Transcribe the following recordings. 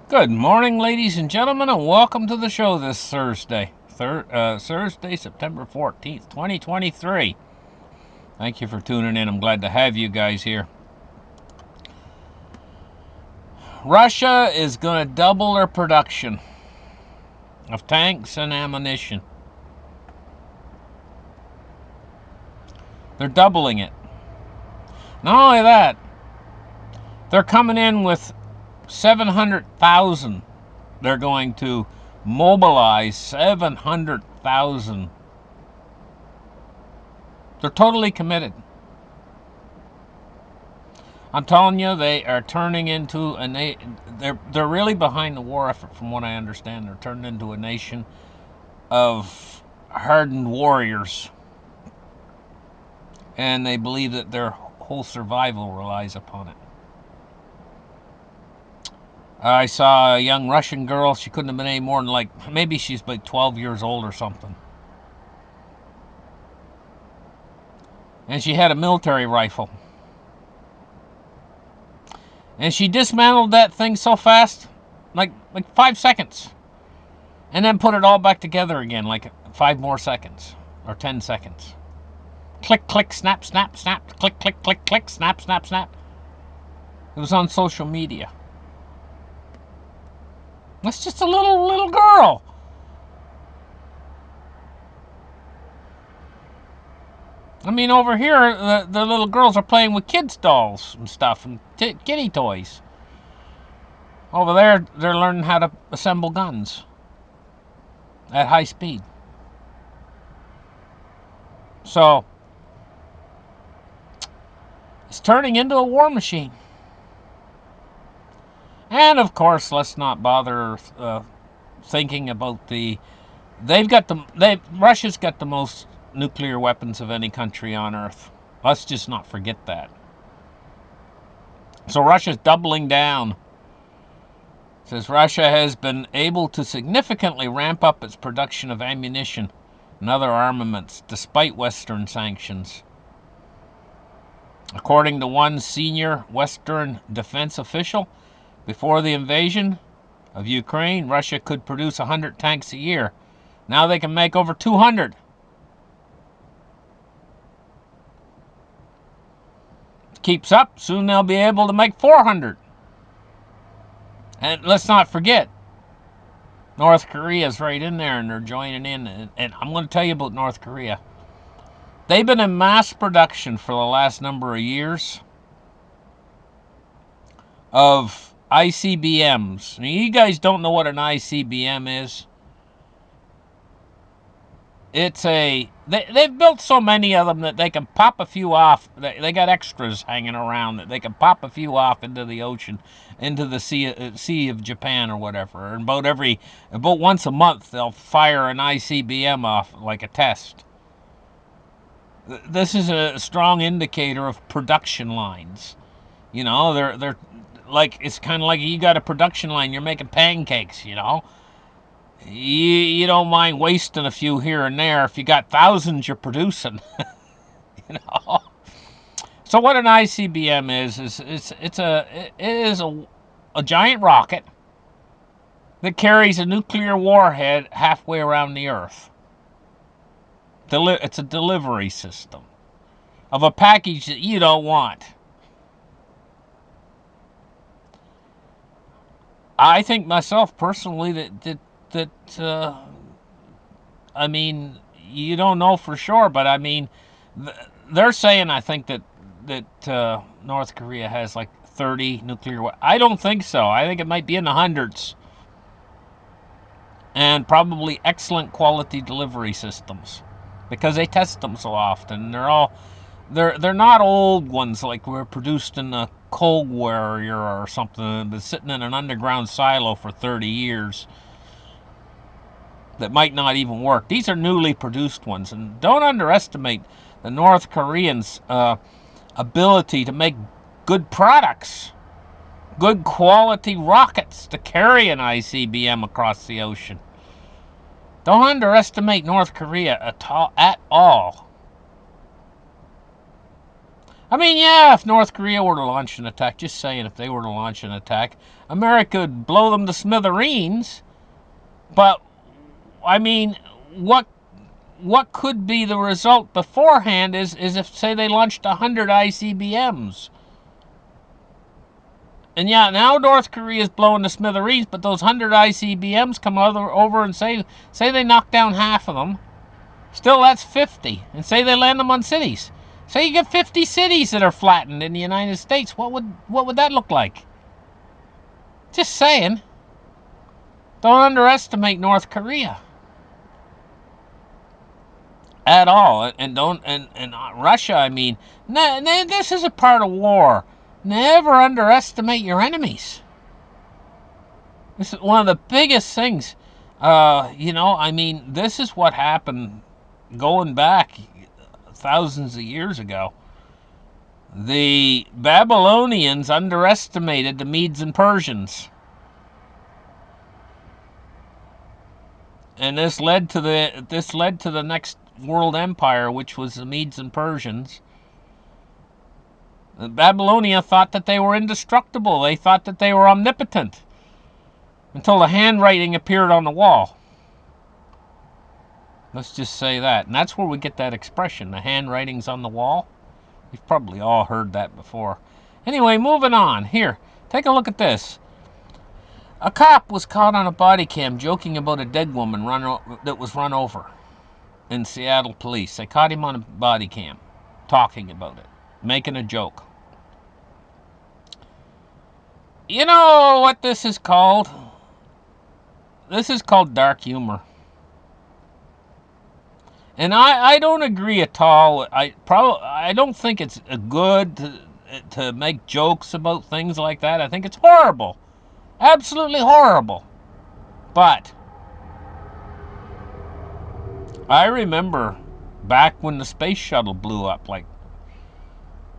Good morning, ladies and gentlemen, and welcome to the show this Thursday. Thursday, September 14th, 2023. Thank you for tuning in. I'm glad to have you guys here. Russia is going to double their production of tanks and ammunition. They're doubling it. Not only that, they're coming in with 700,000. They're going to mobilize 700,000. They're totally committed. I'm telling you, they are turning into they're really behind the war effort, from what I understand. They're turning into a nation of hardened warriors, and they believe that their whole survival relies upon it. I saw a young Russian girl. She couldn't have been any more than maybe she's like 12 years old or something. And she had a military rifle. And she dismantled that thing so fast, like 5 seconds. And then put it all back together again, like 5 more seconds or 10 seconds. Click, click, snap, snap, snap, click, click, click, click, snap, snap, snap. It was on social media. That's just a little girl. I mean, over here, the little girls are playing with kids' dolls and stuff and kitty toys. Over there, they're learning how to assemble guns at high speed. So, it's turning into a war machine. And of course, let's not bother thinking about Russia's got the most nuclear weapons of any country on Earth. Let's just not forget that. So Russia's doubling down. It says Russia has been able to significantly ramp up its production of ammunition and other armaments despite Western sanctions. According to one senior Western defense official, before the invasion of Ukraine, Russia could produce 100 tanks a year. Now they can make over 200. Keeps up, soon they'll be able to make 400. And let's not forget, North Korea's right in there, and they're joining in. And I'm going to tell you about North Korea. They've been in mass production for the last number of years of ICBMs. Now, you guys don't know what an ICBM is. They've built so many of them that they can pop a few off. They got extras hanging around that they can pop a few off into the ocean, into the sea of Japan or whatever. And about once a month they'll fire an ICBM off like a test. This is a strong indicator of production lines. You know, they're like, it's kind of like you got a production line. You're making pancakes. You know. You don't mind wasting a few here and there if you got thousands you're producing. You know. So what an ICBM is it is a giant rocket that carries a nuclear warhead halfway around the Earth. It's a delivery system of a package that you don't want. I think myself personally that I mean, you don't know for sure, but I mean, they're saying, I think that North Korea has like 30 nuclear weapons. I don't think so. I think it might be in the hundreds, and probably excellent quality delivery systems because they test them so often. They're not old ones like were produced in a Cold War era or something that's sitting in an underground silo for 30 years that might not even work. These are newly produced ones, and don't underestimate the North Koreans' ability to make good products, good quality rockets to carry an ICBM across the ocean. Don't underestimate North Korea at all. I mean, yeah, if North Korea were to launch an attack, just saying, if they were to launch an attack, America would blow them to smithereens. But I mean, what could be the result beforehand is if, say, they launched 100 ICBMs. And yeah, now North Korea is blowing the smithereens, but those 100 ICBMs come over and say they knock down half of them. Still, that's 50. And say they land them on cities. Say you get 50 cities that are flattened in the United States. What would that look like? Just saying. Don't underestimate North Korea at all, and don't and Russia. I mean, this is a part of war. Never underestimate your enemies. This is one of the biggest things. I mean, this is what happened going back thousands of years ago. The Babylonians underestimated the Medes and Persians. And this led to the next world empire, which was the Medes and Persians. Babylonia thought that they were indestructible. They thought that they were omnipotent until the handwriting appeared on the wall. Let's just say that. And that's where we get that expression, the handwriting's on the wall. You've probably all heard that before. Anyway, moving on. Here, take a look at this. A cop was caught on a body cam joking about a dead woman that was run over in Seattle police. They caught him on a body cam talking about it, making a joke. You know what this is called? This is called dark humor. And I don't agree at all. I don't think it's good to make jokes about things like that. I think it's horrible. Absolutely horrible. But I remember back when the space shuttle blew up, like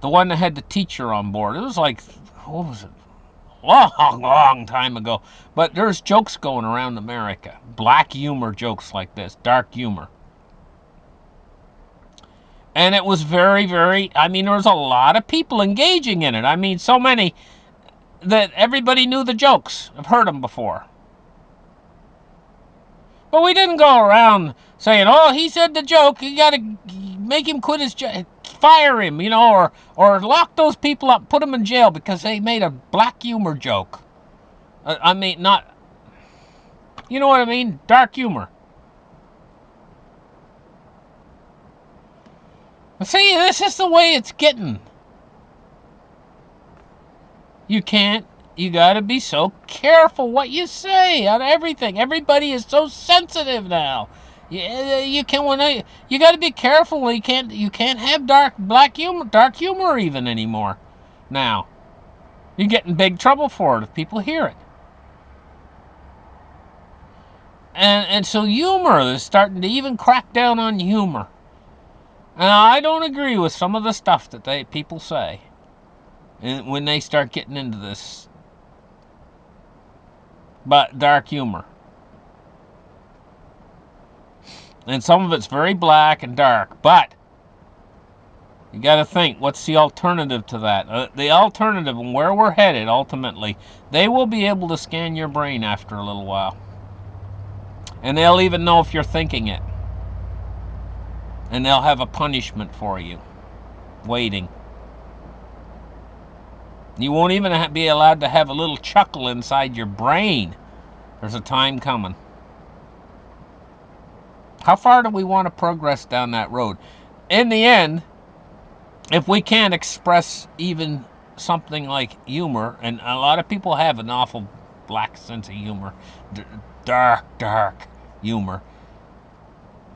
the one that had the teacher on board. It was like, what was it? Long time ago. But there's jokes going around America. Black humor jokes like this. Dark humor. And it was very, very, I mean, there was a lot of people engaging in it. I mean, so many that everybody knew the jokes. I've heard them before. But we didn't go around saying, oh, he said the joke, you got to make him quit his job, fire him, or lock those people up, put them in jail because they made a black humor joke. I mean, not, you know what I mean? Dark humor. See, this is the way it's getting. You gotta be so careful what you say on everything. Everybody is so sensitive now. You gotta be careful. You can't have dark humor even anymore. Now, you get in big trouble for it if people hear it. And so humor is starting to even crack down on humor. And I don't agree with some of the stuff that people say when they start getting into this. But dark humor. And some of it's very black and dark. But you got to think, what's the alternative to that? The alternative and where we're headed, ultimately, they will be able to scan your brain after a little while. And they'll even know if you're thinking it. And they'll have a punishment for you waiting. You won't even be allowed to have a little chuckle inside your brain. There's a time coming. How far do we want to progress down that road? In the end, if we can't express even something like humor, and a lot of people have an awful black sense of humor, dark humor,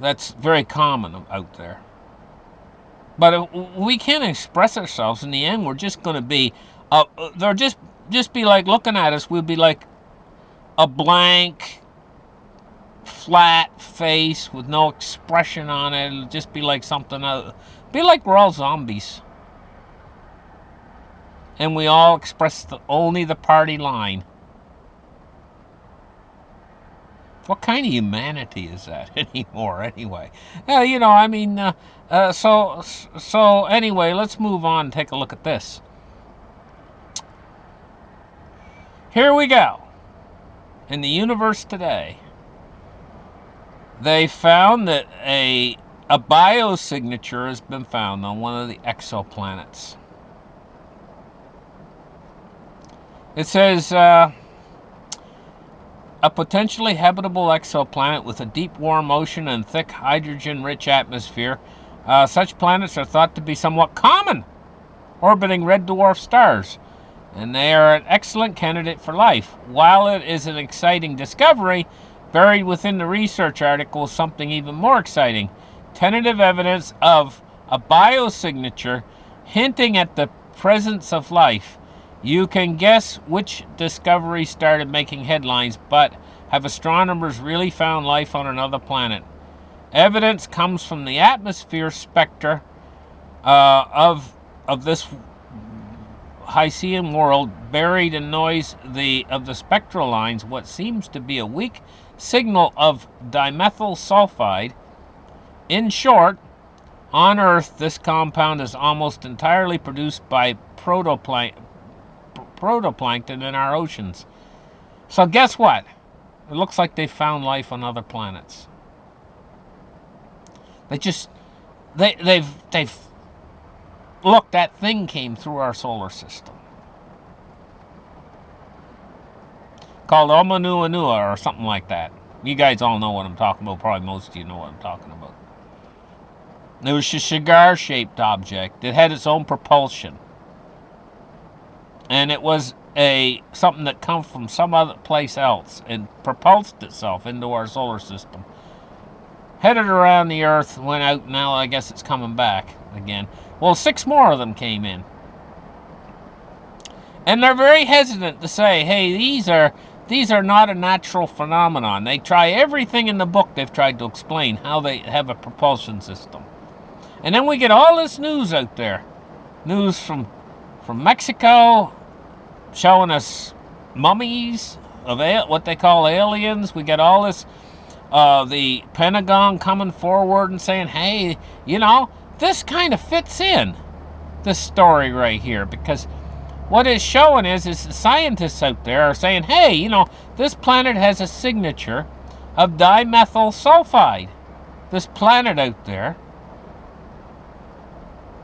that's very common out there. But if we can't express ourselves, in the end, we're just going to be, they'll just be like looking at us. We'll be like a blank, flat face with no expression on it. It'll just be like something else. Be like we're all zombies. And we all express only the party line. What kind of humanity is that anymore? Anyway, you know, I mean, so anyway, let's move on and take a look at this. Here we go. In the universe today, they found that a biosignature has been found on one of the exoplanets. It says a potentially habitable exoplanet with a deep warm ocean and thick hydrogen-rich atmosphere. Such planets are thought to be somewhat common, orbiting red dwarf stars, and they are an excellent candidate for life. While it is an exciting discovery, buried within the research article is something even more exciting. Tentative evidence of a biosignature hinting at the presence of life. You can guess which discovery started making headlines, but have astronomers really found life on another planet? Evidence comes from the atmosphere spectra of this Hycean world, buried in noise of the spectral lines, what seems to be a weak signal of dimethyl sulfide. In short, on Earth, this compound is almost entirely produced by protoplankton in our oceans. So guess what? It looks like they found life on other planets. They've look, that thing came through our solar system. Called Oumuamua or something like that. You guys all know what I'm talking about. Probably most of you know what I'm talking about. It was a cigar-shaped object. It had its own propulsion. And it was something that come from some other place else and propulsed itself into our solar system. Headed around the Earth, went out, now I guess it's coming back again. Well, 6 more of them came in. And they're very hesitant to say, hey, these are not a natural phenomenon. They try everything in the book. They've tried to explain how they have a propulsion system. And then we get all this news out there. News from Mexico showing us mummies of what they call aliens. We get all this, the Pentagon coming forward and saying, hey, you know, this kind of fits in this story right here, because what it's showing is the scientists out there are saying, hey, you know, this planet has a signature of dimethyl sulfide. This planet out there.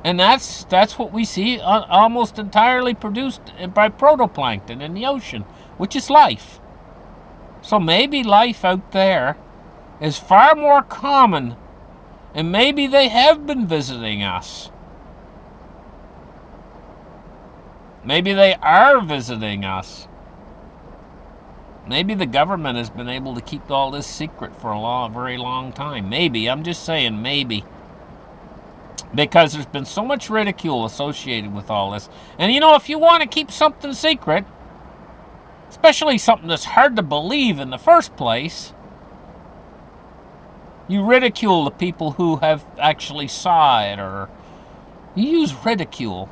And that's what we see almost entirely produced by protoplankton in the ocean, which is life. So maybe life out there is far more common, and maybe they have been visiting us. Maybe they are visiting us. Maybe the government has been able to keep all this secret for a very long time. Maybe. I'm just saying maybe. Because there's been so much ridicule associated with all this. And you know, if you want to keep something secret, especially something that's hard to believe in the first place, you ridicule the people who have actually saw it, or you use ridicule.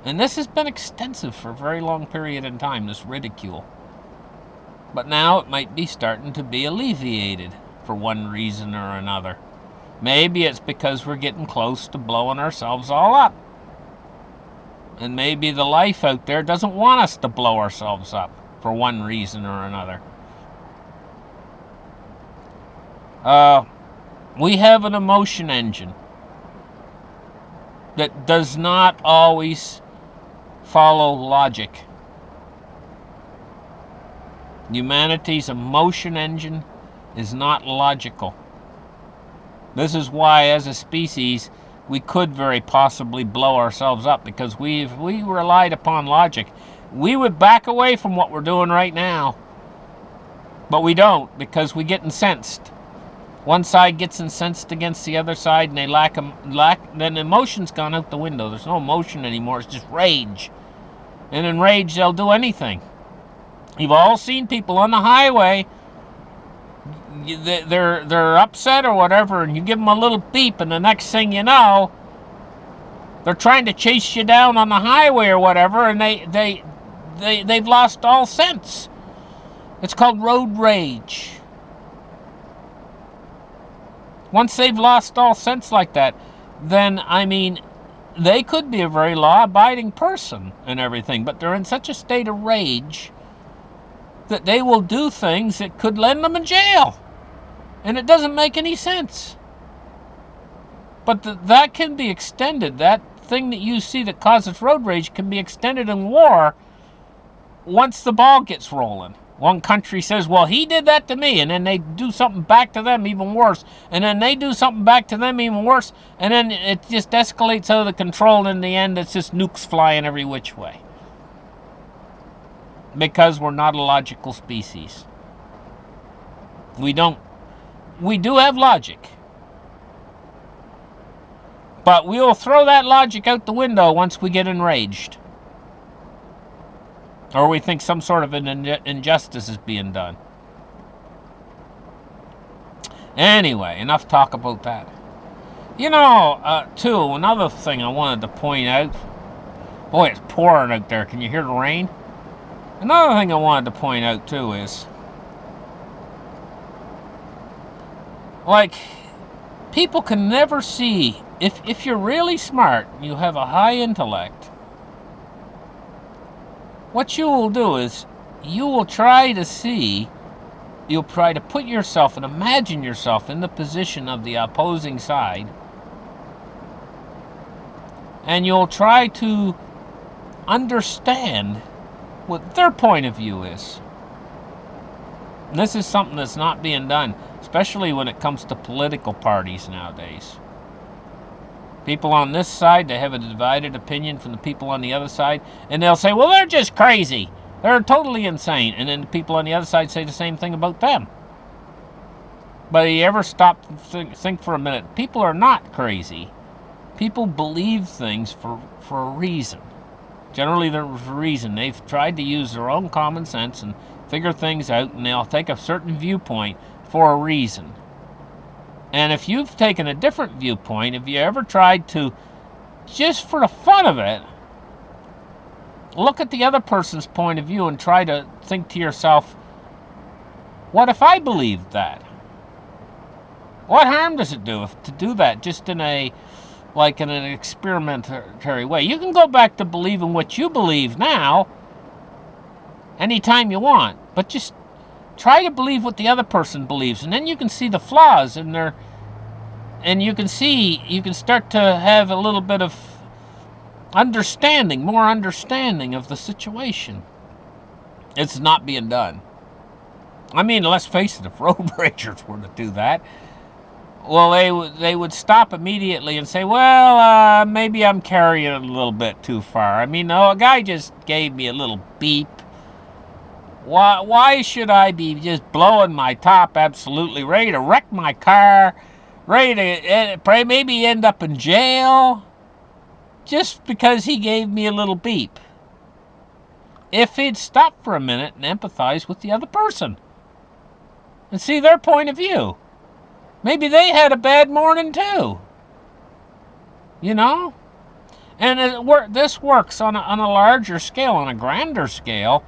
And this has been extensive for a very long period in time, this ridicule. But now it might be starting to be alleviated for one reason or another. Maybe it's because we're getting close to blowing ourselves all up. And maybe the life out there doesn't want us to blow ourselves up for one reason or another. We have an emotion engine that does not always follow logic. Humanity's emotion engine is not logical. This is why, as a species, we could very possibly blow ourselves up, because if we relied upon logic, we would back away from what we're doing right now. But we don't, because we get incensed. One side gets incensed against the other side, and they then emotion's gone out the window. There's no emotion anymore. It's just rage. And in rage, they'll do anything. You've all seen people on the highway. They're upset or whatever, and you give them a little beep, and the next thing you know, they're trying to chase you down on the highway or whatever, and they've lost all sense. It's called road rage. Once they've lost all sense like that, then, I mean, they could be a very law-abiding person and everything, but they're in such a state of rage that they will do things that could land them in jail. And it doesn't make any sense. But that can be extended. That thing that you see that causes road rage can be extended in war once the ball gets rolling. One country says, well, he did that to me, and then they do something back to them even worse, and then they do something back to them even worse, and then it just escalates out of control, and in the end it's just nukes flying every which way. Because we're not a logical species. We do have logic. But we'll throw that logic out the window once we get enraged. Or we think some sort of an injustice is being done. Anyway, enough talk about that. You know, too, another thing I wanted to point out. Boy, it's pouring out there. Can you hear the rain? Another thing I wanted to point out, too, is... like, people can never see... If you're really smart, you have a high intellect, what you will do is you will try to see, you'll try to put yourself and imagine yourself in the position of the opposing side, and you'll try to understand what their point of view is. And this is something that's not being done, especially when it comes to political parties nowadays. People on this side, they have a divided opinion from the people on the other side, and they'll say, well, they're just crazy. They're totally insane. And then the people on the other side say the same thing about them. But you ever stop and think for a minute? People are not crazy. People believe things for a reason. Generally, there's a reason. They've tried to use their own common sense and figure things out, and they'll take a certain viewpoint for a reason. And if you've taken a different viewpoint, have you ever tried to, just for the fun of it, look at the other person's point of view and try to think to yourself, what if I believed that? What harm does it do to do that just in an experimentary way? You can go back to believing what you believe now anytime you want, but just try to believe what the other person believes, and then you can see the flaws in their, and you can start to have a little bit of more understanding of the situation. It's not being done. I mean, let's face it, if road ragers were to do that, well, they would stop immediately and say, well, maybe I'm carrying it a little bit too far. I mean, a guy just gave me a little beep. Why should I be just blowing my top absolutely, ready to wreck my car, ready to maybe end up in jail, just because he gave me a little beep? If he'd stop for a minute and empathize with the other person and see their point of view, maybe they had a bad morning too. You know? And this works on a larger scale, on a grander scale,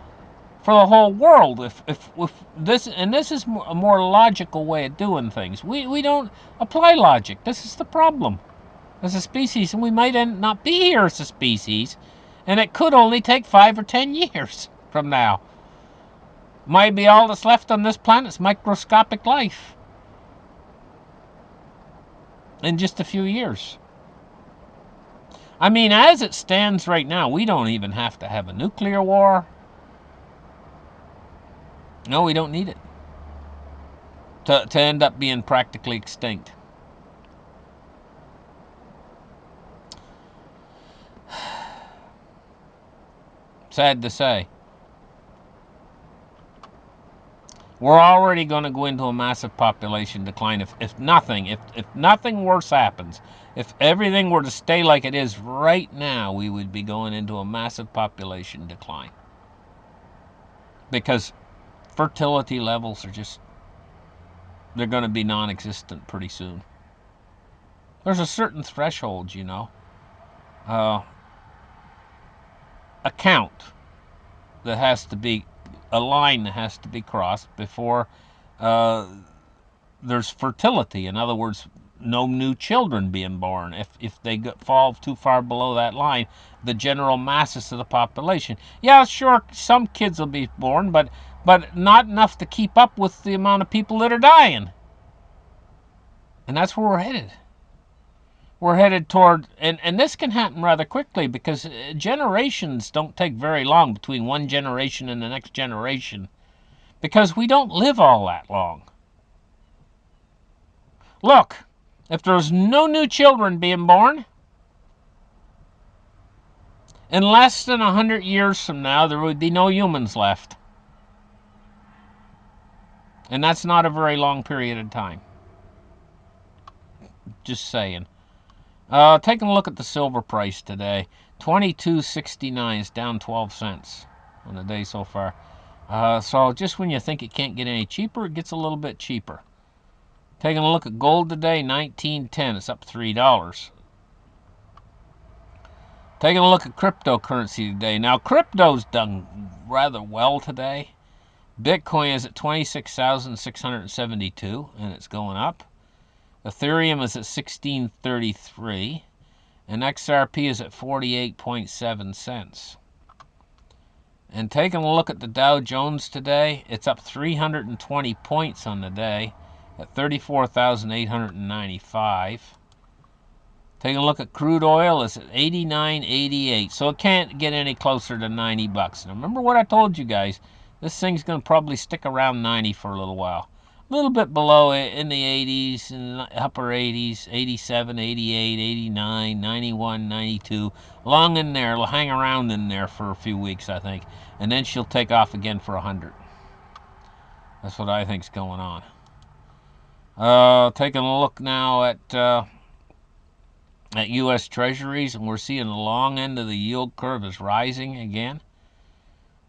for the whole world. If this, and this is a more logical way of doing things. We don't apply logic. This is the problem as a species, and we might not be here as a species, and it could only take 5 or 10 years from now. Might be all that's left on this planet's microscopic life in just a few years. I mean, as it stands right now, we don't even have to have a nuclear war. No, we don't need it to end up being practically extinct. Sad to say. We're already going to go into a massive population decline if nothing worse happens. If everything were to stay like it is right now, we would be going into a massive population decline. Because fertility levels are they're going to be non-existent pretty soon. There's a certain threshold, a count that has to be, a line that has to be crossed before there's fertility. In other words, no new children being born. If they fall too far below that line, the general masses of the population. Yeah, sure, some kids will be born, but not enough to keep up with the amount of people that are dying. And that's where we're headed. We're headed toward, and this can happen rather quickly because generations don't take very long between one generation and the next generation because we don't live all that long. Look, if there's no new children being born, in less than 100 years from now, there would be no humans left. And that's not a very long period of time. Just saying. Taking a look at the silver price today. 22.69 is down 12 cents on the day so far. So just when you think it can't get any cheaper, it gets a little bit cheaper. Taking a look at gold today, 19.10. It's up $3. Taking a look at cryptocurrency today. Now, crypto's done rather well today. Bitcoin is at 26,672, and it's going up. Ethereum is at 1633, and XRP is at 48.7 cents. And taking a look at the Dow Jones today, it's up 320 points on the day at 34,895. Taking a look at crude oil, it's at 89.88, so it can't get any closer to 90 bucks. Now remember what I told you guys, this thing's going to probably stick around 90 for a little while. A little bit below it in the 80s, in the upper 80s, 87, 88, 89, 91, 92. Long in there, it'll hang around in there for a few weeks, I think. And then she'll take off again for 100. That's what I think's going on. Taking a look now at U.S. Treasuries, and we're seeing the long end of the yield curve is rising again.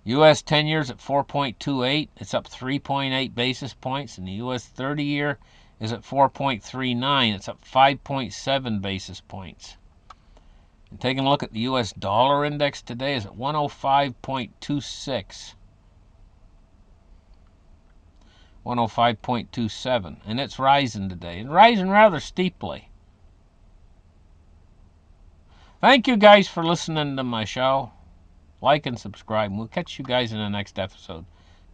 U.S. 10 years at 4.28. It's up 3.8 basis points. And the U.S. 30 year is at 4.39. It's up 5.7 basis points. And taking a look at the U.S. dollar index today is at 105.26. 105.27. And it's rising today. And rising rather steeply. Thank you guys for listening to my show. Like and subscribe. We'll catch you guys in the next episode.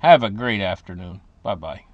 Have a great afternoon. Bye-bye.